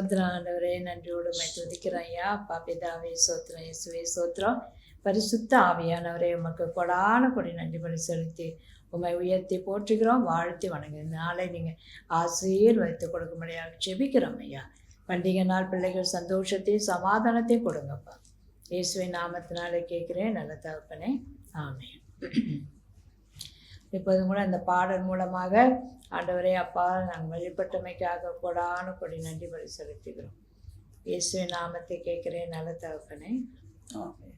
ஸ்தோத்திரம் ஆண்டவரே, நன்றியோடு உம்மை துதிக்கிறோம் ஐயா. அப்பா பிதாவே சோத்திரம், இயேசுவே சோத்திரம். பரிசுத்த ஆவியானவரே, உமக்கு கொடான கொடி நன்றி பலி செலுத்தி உம்மை உயர்த்தி போற்றுகிறோம், வாழ்த்தி வணங்குகிறோம். இந்த நாளை நீங்கள் ஆசீர்வதித்து கொடுக்கும்படியாக ஜெபிக்கிறோம் ஐயா. பண்டிகை நாள் பிள்ளைகள் சந்தோஷத்தையும் சமாதானத்தையும் கொடுங்கப்பா. இயேசுவின் நாமத்தினாலே கேட்குறேன் நல்ல தகப்பனே, ஆமென். இப்போது கூட இந்த பாடல் மூலமாக ஆண்டவரே அப்பா நாங்கள் வழிபட்டமைக்காக கொடான கொடி நன்றி பலி செலுத்துகிறோம். இயேசுவின் நாமத்தை கேட்கிறேன் நல்ல தகப்பனே, ஆமென்.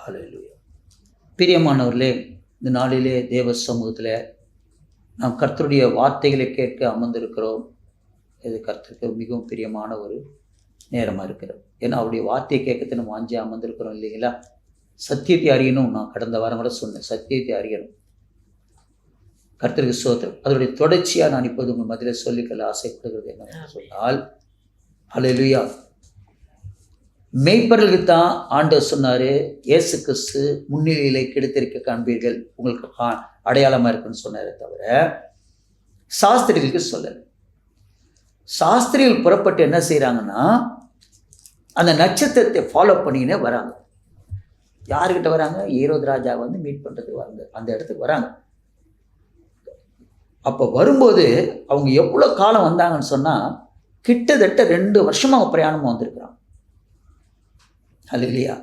ஹல்லேலூயா. பிரியமானவர்களே, இந்த நாளிலே தேவ சமூகத்தில் நாம் கர்த்தருடைய வார்த்தைகளை கேட்க அமர்ந்திருக்கிறோம். இது கர்த்தருக்கு மிகவும் பிரியமான ஒரு நேரமாக இருக்கிறது. ஏன்னா அவருடைய வார்த்தையை கேட்கறது நம்ம வாஞ்சி அமர்ந்திருக்கிறோம் இல்லைங்களா? சத்தியத்தை அறியணும். நான் கடந்த வாரம் கூட சொன்னேன், சத்தியத்தை அறியணும். கர்த்தருக்கு ஸ்தோத்திரம். அதனுடைய தொடர்ச்சியாக நான் இப்போது உங்கள் மத்தியில் சொல்லிக்கொள்ள ஆசைப்படுகிறது என்னவென்று சொன்னால், ஹல்லேலூயா, மெய்ப்பர்களுக்கு தான் ஆண்டவர் சொன்னார், இயேசு கிறிஸ்து முன்னிலையிலே கிடைத்திருக்க காண்பீர்கள், உங்களுக்கு அடையாளமாக இருக்குன்னு சொன்னாரே தவிர சாஸ்திரிகளுக்கு சொல்லலை. சாஸ்திரிகள் புறப்பட்டு என்ன செய்கிறாங்கன்னா, அந்த நட்சத்திரத்தை ஃபாலோ பண்ணிக்கினே வராங்க. யாருக்கிட்ட வராங்க? ஏரோது ராஜா வந்து மீட் பண்ணுறதுக்கு வராங்க, அந்த இடத்துக்கு வராங்க. அப்போ வரும்போது அவங்க எவ்வளோ காலம் வந்தாங்கன்னு சொன்னால், கிட்டத்தட்ட 2 வருஷமாக அவங்க பிரயாணமாக வந்திருக்கிறாங்க. அது இல்லையா?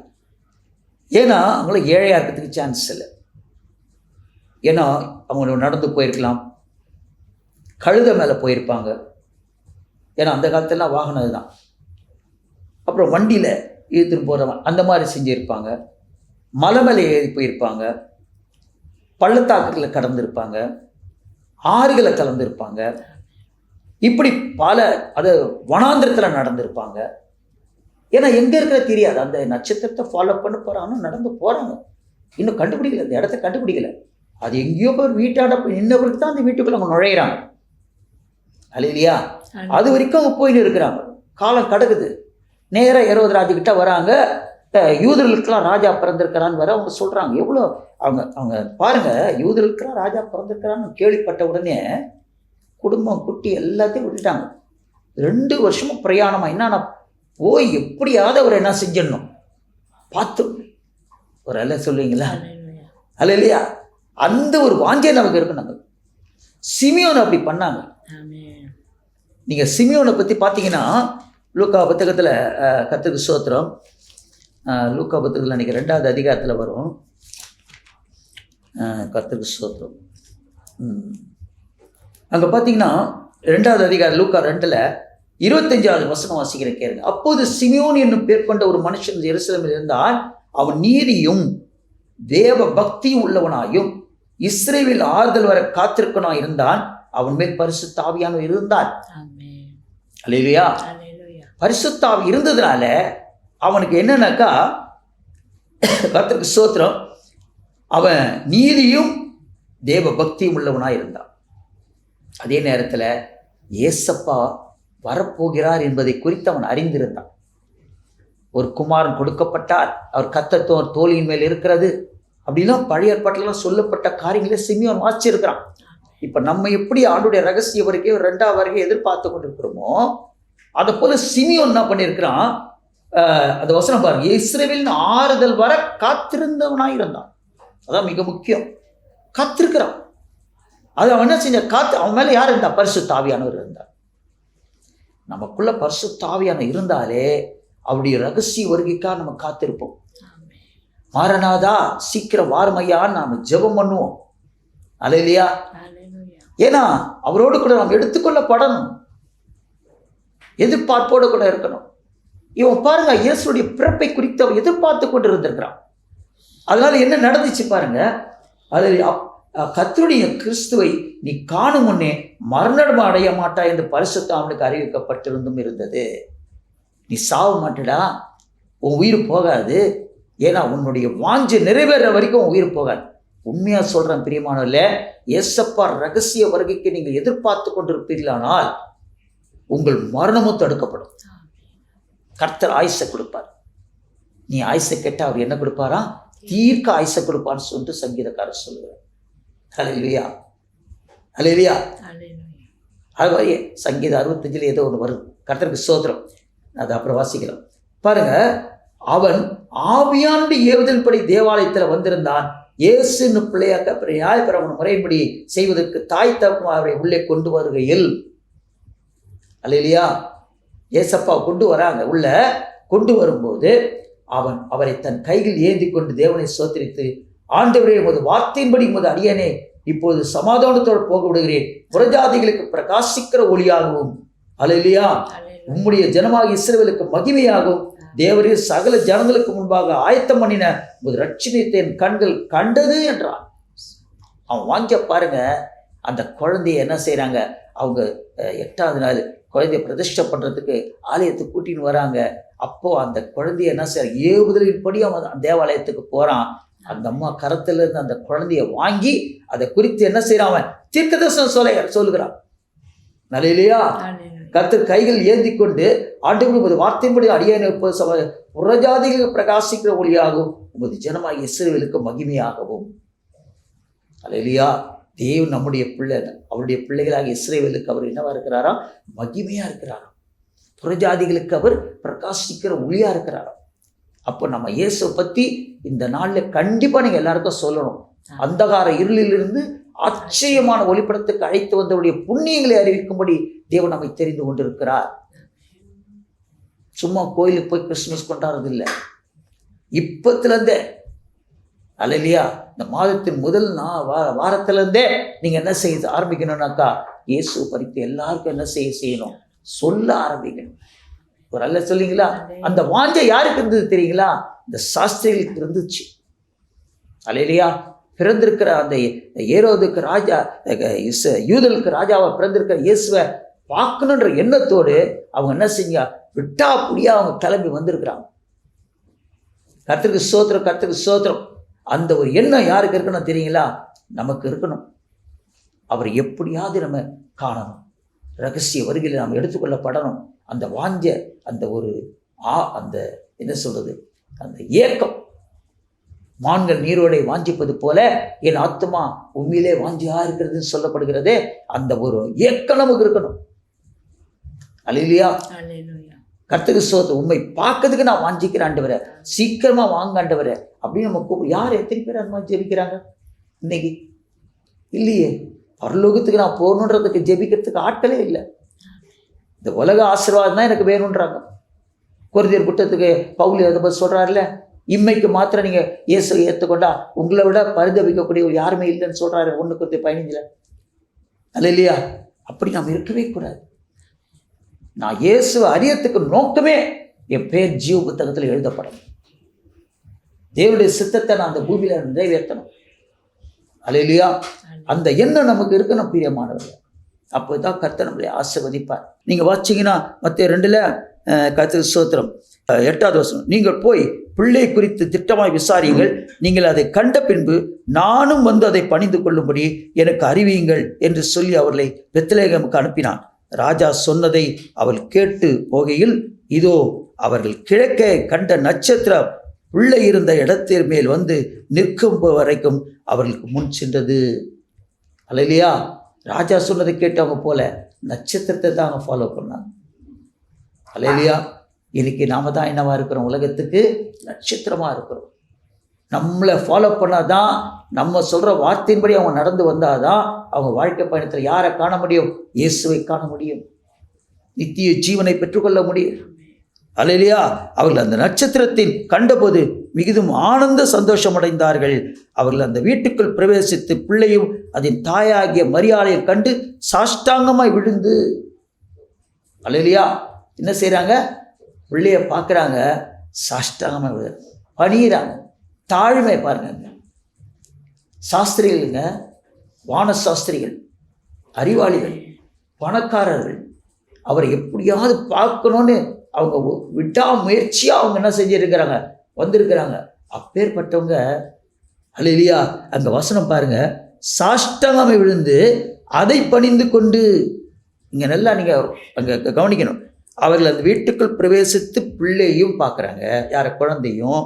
ஏன்னா அவங்கள ஏழையாக இருக்கிறதுக்கு சான்ஸ் இல்லை. ஏன்னா அவங்க நடந்து போயிருக்கலாம், கழுதை மேலே போயிருப்பாங்க. ஏன்னா அந்த காலத்துலாம் வாகனம் இதுதான். அப்புறம் வண்டியில் இழுத்துட்டு போகிறவன் அந்த மாதிரி செஞ்சுருப்பாங்க. மலை மேலே ஏறி போயிருப்பாங்க, பள்ளத்தாக்குகளை கடந்திருப்பாங்க, ஆறுகளை கலந்துருப்பாங்க. இப்படி பல அது வனாந்திரத்தில் நடந்திருப்பாங்க. ஏன்னா எங்கே இருக்கிற தெரியாது. அந்த நட்சத்திரத்தை ஃபாலோ பண்ண போகிறாங்கன்னு நடந்து போகிறாங்க. இன்னும் கண்டுபிடிக்கல, அந்த இடத்த கண்டுபிடிக்கல. அது எங்கேயோ போய் வீட்டாட நின்றவர்களுக்கு தான் அந்த வீட்டுக்குள்ளே அவங்க நுழையிறாங்க. அல்லையா? அது வரைக்கும் அவங்க போயின்னு இருக்கிறாங்க. காலம் கடக்குது. நேராக ஏரோது ராஜுக்கிட்ட வராங்க. யூதர்களுக்கெல்லாம் ராஜா பிறந்திருக்கிறான்னு வர அவங்க சொல்கிறாங்க. எவ்வளோ அவங்க பாருங்கள், யூதர்களுக்கெல்லாம் ராஜா பிறந்திருக்கிறான்னு கேள்விப்பட்ட உடனே குடும்பம் குட்டி எல்லாத்தையும் விட்டுட்டாங்க. 2 வருஷமும் பிரயாணமாக என்னன்னா போய் எப்படியாவது அவர் என்ன செஞ்சிடணும் பார்த்து ஒரு அல்ல சொல்லுவீங்களா? அல்ல இல்லையா? அந்த ஒரு வாஞ்சை நமக்கு இருக்கு. நாங்கள் சிமியோனை அப்படி பண்ணாங்க. நீங்கள் சிமியோனை பற்றி பார்த்தீங்கன்னா லூக்கா புத்தகத்தில், கர்த்தருக்கு ஸ்தோத்திரம், லூக்கா புத்தகத்தில் அன்றைக்கி 2வது அதிகாரத்தில் வரும். கர்த்தருக்கு ஸ்தோத்திரம். அங்கே பார்த்தீங்கன்னா 2வது அதிகாரம் லூக்கா 2ல் 25வது வசனம் வாசிக்கிறேன் கேளுங்க. அப்போது சிமியோன் என்னும் பேர் கொண்ட ஒரு மனுஷன் எருசலேமில் இருந்தால், அவன் நீதியும் தேவ பக்தியும் உள்ளவனாயும் இஸ்ரவேல் ஆறுதல் வர காத்திருக்கனாய் இருந்தான். அவன் மேல் பரிசுத்த ஆவியானவர் இருந்தார். அல்லேலூயா. பரிசுத்த ஆவி இருந்ததுனால அவனுக்கு என்னன்னாக்கா, கர்த்தருக்கு ஸ்தோத்திரம், அவன் நீதியும் தேவ பக்தியும் உள்ளவனாக இருந்தான். அதே நேரத்தில் ஏசப்பா வரப்போகிறார் என்பதை குறித்து அவன் அறிந்திருந்தான். ஒரு குமாரன் கொடுக்கப்பட்டார், அவர் கர்த்தர் தோளியின் மேல் இருக்கிறது அப்படின்னா பழைய ஏற்பாட்டிலாம் சொல்லப்பட்ட காரியங்களே சிமியோன் வாசிச்சிருக்கிறான். இப்போ நம்ம எப்படி ஆண்டுடைய ரகசிய வருகை 2வது வருகை எதிர்பார்த்து கொண்டிருக்கிறோமோ, அதை போல சிமியோன் என்ன பண்ணியிருக்கிறான்? அந்த வசனம் பாருங்க, இஸ்ரவேலின் ஆறுதல் வர காத்திருந்தவனாக இருந்தான். அதான் மிக முக்கியம். காத்திருக்கிறான். அது அவன் என்ன செஞ்ச? அவன் மேலே யார் இருந்தா? பரிசுத்த ஆவியானவர் இருந்தார். நமக்குள்ள பரிசுத்த ஆவியானவர் இருந்தாலே அவருடைய ரகசிய வருகைக்காக நம்ம காத்திருப்போம். மாரநாதா சீக்கிரம் வாருமையான்னு நாம் ஜெபம் பண்ணுவோம். அல்லேலூயா. ஏன்னா அவரோடு கூட நாம் எடுத்துக்கொள்ளப்படணும், எதிர்பார்ப்போடு கூட இருக்கணும். இவன் பாருங்க, இயேசுடைய பிறப்பை குறித்து அவன் எதிர்பார்த்து கொண்டு இருந்திருக்கிறான். அதனால என்ன நடந்துச்சு பாருங்க. அது கர்த்தருடைய கிறிஸ்துவை நீ காணும் முன்னே மரணம் அடைய மாட்டாய் என்று பரிசுத்த அவனுக்கு அறிவிக்கப்பட்டிருந்தும் இருந்தது. நீ சாவ மாட்டடா, உன் உயிர் போகாது. ஏன்னா உன்னுடைய வாஞ்சை நிறைவேற வரைக்கும் உன் உயிர் போகாது. உண்மையாக சொல்கிறேன் பிரியமானவர்களே, ஏசப்பா ரகசிய வருகைக்கு நீங்கள் எதிர்பார்த்து கொண்டிருப்பீர்களானால் உங்கள் மரணமும் தடுக்கப்படும். கர்த்தர் ஆயுசை கொடுப்பார். நீ ஆயுசை கேட்டால் அவர் என்ன கொடுப்பாரா? தீர்க்க ஆயுசை கொடுப்பான்னு சொல்லிட்டு சங்கீதக்காரர் சொல்லுகிறார். ஹல்லேலூயா, ஹல்லேலூயா. அது மாதிரி சங்கீதம் 65 ஏதோ ஒன்று வருது. கர்த்தருக்கு ஸ்தோத்திரம். அது அப்புறம் வாசிக்கலாம் பாருங்க. அவன் ஆவியானுடைய ஏவுதல்படி தேவாலயத்தில் வந்திருந்தான். இயேசுன்னு பிள்ளையாக்க நியாயப்பிரமாண முறைப்படி செய்வதற்கு தாய் தகப்பன் அவரை உள்ளே கொண்டு வருகையில், அல்லேலூயா, ஏசப்பா கொண்டு வராங்க. உள்ள கொண்டு வரும்போது அவன் அவரை தன் கையில் ஏந்தி கொண்டு தேவனை ஸ்தோத்திரித்து, ஆண்டவரே, உமது வார்த்தையின்படி உமது அடியேனை இப்போது சமாதானத்தோடு போக விடுகிறேன். புறஜாதிகளுக்கு பிரகாசிக்கிற ஒளியாகவும், அல்லேலூயா, உம்முடைய ஜனமாக இஸ்ரவேலுக்கு மகிமையாகவும் தேவரே சகல ஜனங்களுக்கு முன்பாக ஆயத்தம் பண்ணின உமது ரட்சணியத்தை என் கண்கள் கண்டது என்றான். அவன் வாங்க பாருங்க. அந்த குழந்தைய என்ன செய்யறாங்க, அவங்க 8வது நாள் குழந்தைய பிரதிஷ்டை பண்றதுக்கு ஆலயத்துக்கு கூட்டின்னு வராங்க. அப்போ அந்த குழந்தைய என்ன செய்யறாங்க, ஏவுதலின்படி அவன் தேவாலயத்துக்கு போறான். அந்த அம்மா கரத்துல இருந்து அந்த குழந்தைய வாங்கி அதை குறித்து என்ன செய்யறான், அவன் தீர்க்கதரிசனம் சொல்லுகிறான். நல்லையா, கர்த்தர் கைகள் ஏந்தி கொண்டு, ஆண்டவரே, உமது வார்த்தையின்படி அடியேனை புறஜாதிகளுக்கு பிரகாசிக்கிற ஒளியாகவும் உமது ஜனமாகிய இஸ்ரவேலுக்கு மகிமையாகவும். அல்லேலூயா. தேவன் நம்முடைய பிள்ளை, அவருடைய பிள்ளைகளாகிய இஸ்ரவேலுக்கு அவர் என்னவா இருக்கிறாரா, மகிமையா இருக்கிறாராம். புறஜாதிகளுக்கு அவர் பிரகாசிக்கிற ஒளியா இருக்கிறாராம். அப்போ நம்ம இயேசுவை பற்றி இந்த நாளில் கண்டிப்பாக நீங்கள் எல்லாருக்கும் சொல்லணும். அந்தகார இருளிலிருந்து ஆச்சரியமான ஒளிப்படத்துக்கு அழைத்து வந்தவருடைய புண்ணியங்களை அறிவிக்கும்படி தேவன் நம்மை தெரிந்து கொண்டிருக்கிறார். சும்மா கோயிலுக்கு போய் கிறிஸ்துமஸ் கொண்டாடுறது இல்லை. இப்பத்திலேருந்தே, அல்லேலூயா, இந்த மாதத்தின் முதல் வாரத்திலேருந்தே நீங்கள் என்ன செய்ய ஆரம்பிக்கணும்னாக்கா, இயேசு பறித்து எல்லாருக்கும் என்ன செய்யணும், சொல்ல ஆரம்பிக்கணும். ஒரு அல்ல சொல்லிங்களா, அந்த வாஞ்சை யாருக்கு இருந்தது தெரியுங்களா, இந்த சாஸ்திரிகளுக்கு இருந்துச்சு. அல்லேலூயா. பிறந்திருக்கிற அந்த ஏரோதுக்கு ராஜா, யூதலுக்கு ராஜாவை பிறந்திருக்கிற இயேசுவை பார்க்கணுன்ற எண்ணத்தோடு அவங்க என்ன செஞ்சா, விட்டா புடியா அவங்க கிளம்பி வந்திருக்கிறாங்க. கர்த்தருக்கு ஸ்தோத்திரம், கர்த்தருக்கு ஸ்தோத்திரம். அந்த ஒரு எண்ணம் யாருக்கு இருக்கணும் தெரியுங்களா, நமக்கு இருக்கணும். அவர் எப்படியாவது நம்ம காணணும், ரகசிய வருகையில் நாம் எடுத்துக்கொள்ளப்படணும். அந்த வாஞ்ச, அந்த ஒரு அந்த என்ன சொல்றது, அந்த ஏக்கம், மான்கள் நீரோடை வாஞ்சிப்பது போல என் ஆத்துமா உண்மையிலே வாஞ்சியா இருக்கிறதுன்னு சொல்லப்படுகிறதே, அந்த ஒரு ஏக்கம் நமக்கு இருக்கணும். அல்லேலூயா. கர்த்தருக்கு ஸ்தோத்திரம். உண்மை பார்க்கறதுக்கு நான் வாஞ்சிக்கிறேன் ஆண்டவரே, சீக்கிரமா வாங்க ஆண்டவரே அப்படின்னு நம்ம கூப்பிடு. யார் எத்தனை பேர் அந்த மாதிரி ஜெபிக்கிறாங்க இன்னைக்கு? இல்லையே. பரலோகத்துக்கு நான் போகணுன்றதுக்கு ஜெபிக்கிறதுக்கு ஆட்களே இல்லை. இந்த உலக ஆசீர்வாதம் தான் எனக்கு வேணுன்றாங்க. கொரிந்தியர் புத்தகத்துக்கு பவுல் அதை பற்றி சொல்கிறாருல்ல, இம்மைக்கு மாத்திரம் நீங்கள் இயேசுவை ஏற்றுக்கொண்டா உங்களை விட பரிதவிக்கக்கூடிய யாருமே இல்லைன்னு சொல்கிறாரு 1 Corinthians 15. அல்லேலூயா. அப்படி நாம் இருக்கவே கூடாது. நான் இயேசுவை அறியத்துக்கு நோக்கமே என் பேர் ஜீவ புத்தகத்தில் எழுதப்படும். தேவனுடைய சித்தத்தை நான் அந்த பூமியில் நிறைவேற்றணும். அல்லேலூயா. அந்த எண்ணம் நமக்கு இருக்கணும் பிரியமானவர்கள். அப்போ தான் கர்த்தர் நம்மளை ஆசீர்வதிப்பார். நீங்கள் வாசிங்கன்னா மத்திய 2 கர்த்தருக்கு ஸ்தோத்திரம் 8வது வசனம், நீங்கள் போய் பிள்ளை குறித்து திட்டமாய் விசாரியுங்கள், நீங்கள் அதை கண்ட பின்பு நானும் வந்து அதை பணிந்து கொள்ளும்படி எனக்கு அறிவியுங்கள் என்று சொல்லி அவர்களை பெத்லகேமுக்கு அனுப்பினான். ராஜா சொன்னதை அவள் கேட்டு போகையில், இதோ அவர்கள் கிழக்கே கண்ட நட்சத்திரம் பிள்ளை இருந்த இடத்தின் மேல் வந்து நிற்கும் வரைக்கும் அவர்களுக்கு முன் சென்றது. அல்லேலூயா. ராஜா சொன்னதை கேட்டவங்க போல நட்சத்திரத்தை தான் அவங்க ஃபாலோ பண்ணாங்க. அல்லேலூயா. இன்னைக்கு நாம தான் என்னவா இருக்கிறோம், உலகத்துக்கு நட்சத்திரமா இருக்கிறோம். நம்மளை ஃபாலோ பண்ணாதான், நம்ம சொல்ற வார்த்தையின்படி அவங்க நடந்து வந்தாதான் அவங்க வாழ்க்கை பயணத்தில் யாரை காண முடியும், இயேசுவை காண முடியும், நித்திய ஜீவனை பெற்றுக்கொள்ள முடியும். அல்லேலூயா. அவர்கள் அந்த நட்சத்திரத்தின் கண்டபோது மிகுதும் ஆனந்த சந்தோஷம் அடைந்தார்கள். அவர்கள் அந்த வீட்டுக்குள் பிரவேசித்து பிள்ளையும் அதன் தாயாகிய மரியாதையை கண்டு சாஷ்டாங்கமாய் விழுந்து, அல்லேலூயா, என்ன செய்கிறாங்க, பிள்ளைய பார்க்குறாங்க, சாஷ்டாங்கமாய் விழு பணிகிறாங்க. தாழ்மை பாருங்க. சாஸ்திரிகளுங்க, வான சாஸ்திரிகள், அறிவாளிகள், பணக்காரர்கள், அவரை எப்படியாவது பார்க்கணுன்னு அவங்க விடாமுயற்சியாக அவங்க என்ன செஞ்சிருக்கிறாங்க, வந்திருக்கிறாங்க. அப்பேற்பட்டவங்க, அல்லேலூயா, அங்கே வசனம் பாருங்க, சாஷ்டாங்கமாய் விழுந்து அதை பணிந்து கொண்டு, இங்கே நல்லா நீங்கள் அங்கே கவனிக்கணும், அவர்கள் அந்த வீட்டுக்குள் பிரவேசித்து பிள்ளையும் பார்க்குறாங்க, யார குழந்தையும்,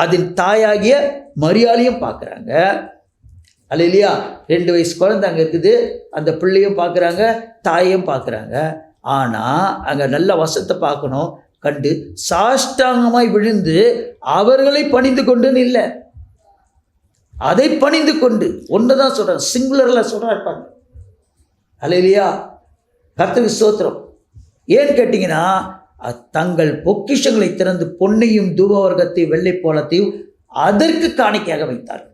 அதன் தாயாகிய மரியாதையும் பார்க்குறாங்க. அல்லேலூயா. 2 வயசு குழந்தை அங்கே இருக்குது. அந்த பிள்ளையும் பார்க்குறாங்க, தாயையும் பார்க்குறாங்க. ஆனால் அங்கே நல்ல வசத்தை பார்க்கணும். கண்டு சாஷ்டாங்கமாய் விழுந்து அவர்களை பணிந்து கொண்டுன்னு இல்லை, அதை பணிந்து கொண்டு ஒன்று தான் சொல்கிறார், சிங்குலரில் சொல்கிறார். அல்லேலூயா. கர்த்தருக்கு ஸ்தோத்திரம். ஏன்னு கேட்டிங்கன்னா, தங்கள் பொக்கிஷங்களை திறந்து பொன்னையும் தூபவர்க்கத்தையும் வெள்ளை போலத்தையும் அதற்கு காணிக்கையாக வைத்தார்கள்.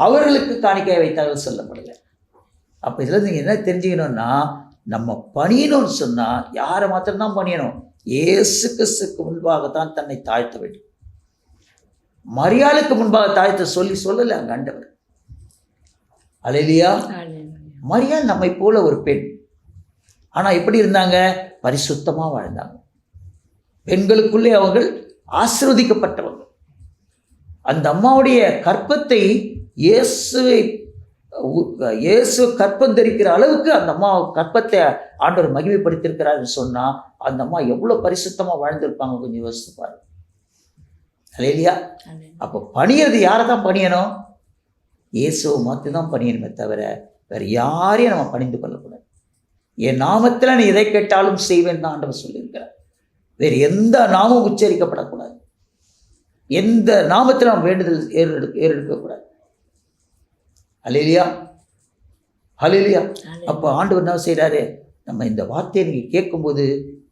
அவர்களுக்கு காணிக்கையாக வைத்தார்கள் சொல்லப்படலை. அப்போ இதில் நீங்கள் என்ன தெரிஞ்சுக்கணும்னா, நம்ம பணியணும்னு சொன்னால் யாரை மாத்திரம்தான் பணியணும்? இயேசு கிறிஸ்துக்கு முன்பாகத்தான் தன்னை தாழ்த்த வேண்டும். மரியாளுக்கு முன்பாக தாழ்த்த சொல்லலை அங்கே ஆண்டவர். அல்லேலூயா. மரியாள் நம்மை போல ஒரு பெண். ஆனால் எப்படி இருந்தாங்க? பரிசுத்தமாக வாழ்ந்தாங்க. பெண்களுக்குள்ளே அவர்கள் ஆசீர்வதிக்கப்பட்டவங்க. அந்த அம்மாவுடைய கற்பத்தை இயேசு கற்பம் தரிக்கிற அளவுக்கு அந்த அம்மா கற்பத்தை ஆண்டவர் மகிமைப்படுத்தியிருக்கிறாருன்னு சொன்னால் அந்த அம்மா எவ்வளோ பரிசுத்தமாக வாழ்ந்திருப்பாங்க கொஞ்சம் யோசித்து பாருங்க. அல்லேலூயா. அப்போ பணியறது யாரை தான் பணியணும்? இயேசுவை மாற்றி தான் பணியணுமே தவிர வேறு யாரையும் நம்ம பணிந்து கொள்ளக்கூடாது. என் நாமத்தில் நீ எதை கேட்டாலும் செய்வேன் தான் ஆண்டவர் சொல்லியிருக்கிறார். வேறு எந்த நாமும் உச்சரிக்கப்படக்கூடாது. எந்த நாமத்தில் நாம் வேண்டுதல் ஏறெடுக்கக்கூடாது. அல்லேலூயா. அல்லேலூயா. அப்போ ஆண்டவர் என்ன செய்கிறாரு? நம்ம இந்த வார்த்தையை நீங்கள் கேட்கும்போது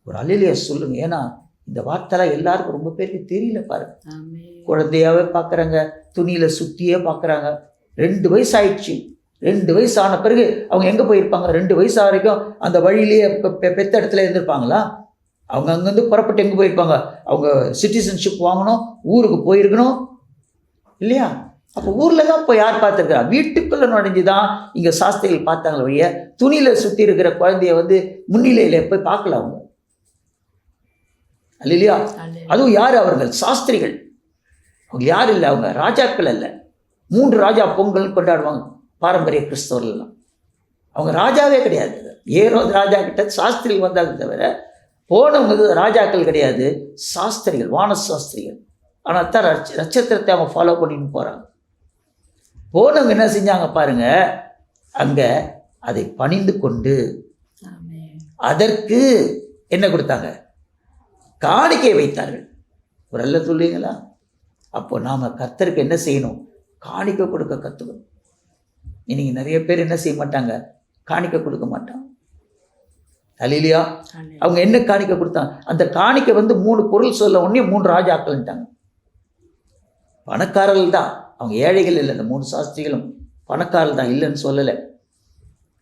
ஒரு அல்லேலூயா சொல்லுங்க. ஏன்னா இந்த வார்த்தைலாம் எல்லாருக்கும் ரொம்ப பேருக்கு தெரியல பாருங்க. குழந்தையாவே பார்க்குறாங்க, துணியில் சுற்றியே பார்க்குறாங்க. 2 வயசு ஆயிடுச்சு. 2 வயசு ஆன பிறகு அவங்க எங்கே போயிருப்பாங்க? 2 வயசு வரைக்கும் அந்த வழியிலேயே பெத்த இடத்துல இருந்திருப்பாங்களா? அவங்க அங்கேருந்து புறப்பட்டு எங்கே போயிருப்பாங்க? அவங்க சிட்டிசன்ஷிப் வாங்கணும், ஊருக்கு போயிருக்கணும் இல்லையா? அப்போ ஊரில் தான் இப்போ யார் பார்த்துருக்குறா? வீட்டுக்குள்ளே நுழைஞ்சு தான் இங்கே சாஸ்திரிகள் பார்த்தாங்களே வழிய துணியில் சுற்றி இருக்கிற குழந்தைய முன்னிலையில் போய் பார்க்கல அவங்க. இல்லையா? அதுவும் யார்? அவர்கள் சாஸ்திரிகள். அவங்க யார் இல்லை, அவங்க ராஜாக்கள் அல்ல. 3 ராஜா பொங்கல் கொண்டாடுவாங்க பாரம்பரிய கிறிஸ்தவர்கள்லாம். அவங்க ராஜாவே கிடையாது. ஏரோது ராஜா கிட்ட சாஸ்திரிகள் வந்தாங்க தவிர போனவங்க ராஜாக்கள் கிடையாது, சாஸ்திரிகள், வான சாஸ்திரிகள். ஆனால் தான் நட்சத்திரத்தை அவங்க ஃபாலோ பண்ணிட்டு போகிறாங்க. போனவங்க என்ன செஞ்சாங்க பாருங்க, அங்கே அதை பணிந்து கொண்டு அதற்கு என்ன கொடுத்தாங்க? காணிக்கை வைத்தார்கள். ஒரு அல்ல சொல்லுவீங்களா? அப்போ நாம் கர்த்தருக்கு என்ன செய்யணும்? காணிக்கை கொடுக்க கற்றுக்கணும். இன்னைக்கு நிறைய பேர் என்ன செய்ய மாட்டாங்க? காணிக்கை கொடுக்க மாட்டாங்க. அல்லேலூயா. அவங்க என்ன காணிக்கை கொடுத்தாங்க? அந்த காணிக்கை 3 பொருள் சொல்ல உடனே 3 ராஜாக்கள்ட்டாங்க. பணக்காரர்கள் தான், அவங்க ஏழைகள் இல்லை. அந்த 3 சாஸ்திரிகளும் பணக்காரர்கள் தான், இல்லைன்னு சொல்லலை.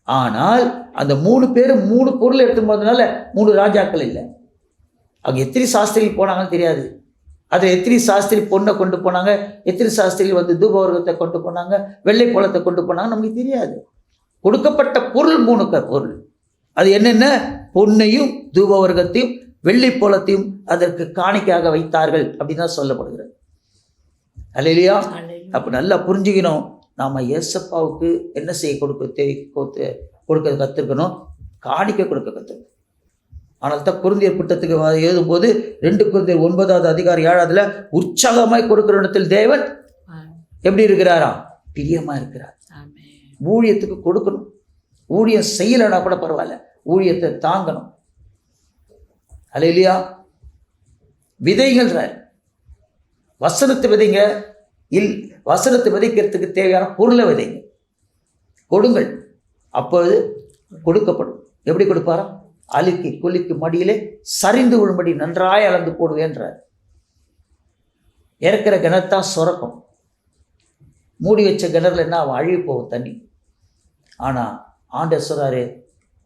ஆனால் அந்த 3 பேரும் 3 பொருள் எடுத்து போனதுனால 3 ராஜாக்கள் இல்லை. அவங்க எத்தனை சாஸ்திரிகள் போனாங்கன்னு தெரியாது. அதில் எத்தனை சாஸ்திரி பொண்ணை கொண்டு போனாங்க, எத்தனை சாஸ்திரிகள் தூபவர்க்கத்தை கொண்டு போனாங்க, வெள்ளை போலத்தை கொண்டு போனாங்க, நமக்கு தெரியாது. கொடுக்கப்பட்ட பொருள் 3 பொருள். அது என்னென்ன? பொன்னையும் தூபவர்க்கத்தையும் வெள்ளை போலத்தையும் அதற்கு காணிக்கையாக வைத்தார்கள் அப்படின்னு தான் சொல்லப்படுகிறது. அல்லேலூயா. அப்போ நல்லா புரிஞ்சுக்கணும். நாம் ஏசப்பாவுக்கு என்ன செய்ய கொடுக்க கற்றுக்கணும்? காணிக்கை கொடுக்க கற்றுக்கணும். ஆனால் தான் குருந்தியர் புத்தகத்துக்கு எழுதும்போது 2 குருந்தியர் 9வது அதிகாரம் 7வதுல உற்சாகமாய் கொடுக்கிற இடத்தில் தேவன் எப்படி இருக்கிறாரா? பிரியமாக இருக்கிறார். ஊழியத்துக்கு கொடுக்கணும். ஊழியம் செய்யலைன்னா கூட பரவாயில்ல, ஊழியத்தை தாங்கணும். அல்லேலூயா. விதைகள்ன்றார். வசனத்தை விதைங்க. வசனத்தை விதைக்கிறதுக்கு தேவையான பொருளை விதைங்க, கொடுங்கள், அப்போது கொடுக்கப்படும். எப்படி கொடுப்பாரா? அழுக்கி குலுக்கி மடியிலே சரிந்து விழும்படி நன்றாய் அளந்து போடுவேன்றார். இறக்கிற கிணத்தான் சுரக்கும். மூடி வச்ச கிணறுல என்ன அவன் அழுகி போகும் தண்ணி. ஆனால் ஆண்டவர் சொல்றாரு,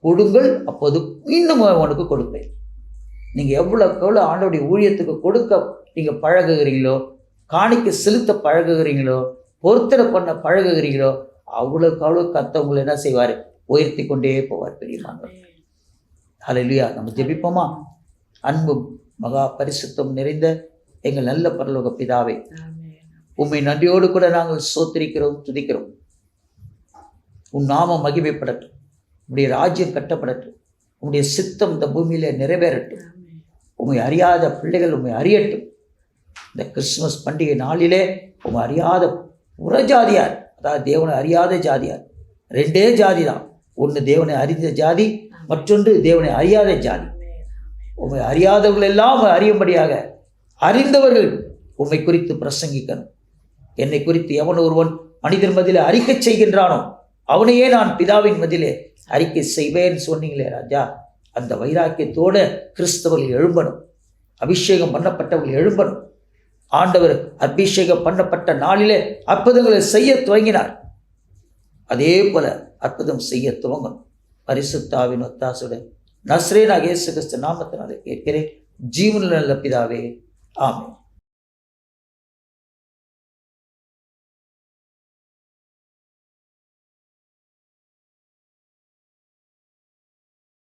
கொடுங்கள், அப்போது இன்னும் அவனுக்கு கொடுப்பேன். நீங்கள் எவ்வளோ ஆண்டோடைய ஊழியத்துக்கு கொடுக்க நீங்கள் பழகுகிறீங்களோ, காணிக்க செலுத்த பழகுகிறீங்களோ, பொருத்தனை பண்ண பழகுகிறீங்களோ, அவ்வளோ கர்த்தர் என்ன செய்வார்? உயர்த்தி கொண்டே போவார். பெரியமாங்க. ஹல்லேலூயா. நம்ம ஜெபிப்போமா? அன்பும் மகா பரிசுத்தம் நிறைந்த எங்கள் நல்ல பரலோக பிதாவே, உம்மை நன்றியோடு கூட நாங்கள் ஸ்தோத்திரிக்கிறோம், துதிக்கிறோம். உன் நாமம் மகிமைப்படட்டும், உம்முடைய ராஜ்யம் கட்டப்படட்டும், உம்முடைய சித்தம் இந்த பூமியில நிறைவேறட்டும். உம்மை அறியாத பிள்ளைகள் உம்மை அறியட்டும். இந்த கிறிஸ்துமஸ் பண்டிகை நாளிலே உம்மை அறியாத புறஜாதியார், அதாவது தேவனை அறியாத ஜாதியார். ரெண்டே ஜாதி தான். ஒன்று தேவனை அறிந்த ஜாதி, மற்றொன்று தேவனை அறியாத ஜாதி. உண்மை அறியாதவர்கள் எல்லாம் அறியும்படியாக அறிந்தவர்கள் உண்மை குறித்து பிரசங்கிக்கணும். என்னை குறித்து எவன் ஒருவன் மனிதர் மதிலே அறிக்கை செய்கின்றானோ அவனையே நான் பிதாவின் மதிலே அறிக்கை செய்வேன்னு சொன்னீங்களே ராஜா. அந்த வைராக்கியத்தோடு கிறிஸ்தவர்கள் எழும்பணும். அபிஷேகம் பண்ணப்பட்டவர்கள் எழும்பணும். ஆண்டவர் அபிஷேகம் பண்ணப்பட்ட நாளிலே அற்புதங்களை செய்ய துவங்கினார். அதே போல அற்புதம் செய்ய துவங்கணும். பரிசுத்தாவின் ஒத்தாசுடன் நஸ்ரேனாகிய இயேசு கிறிஸ்து நாமத்தினாலே கேட்கிறேன். ஜீவனுள்ள நல்ல பிதாவே, ஆமென்.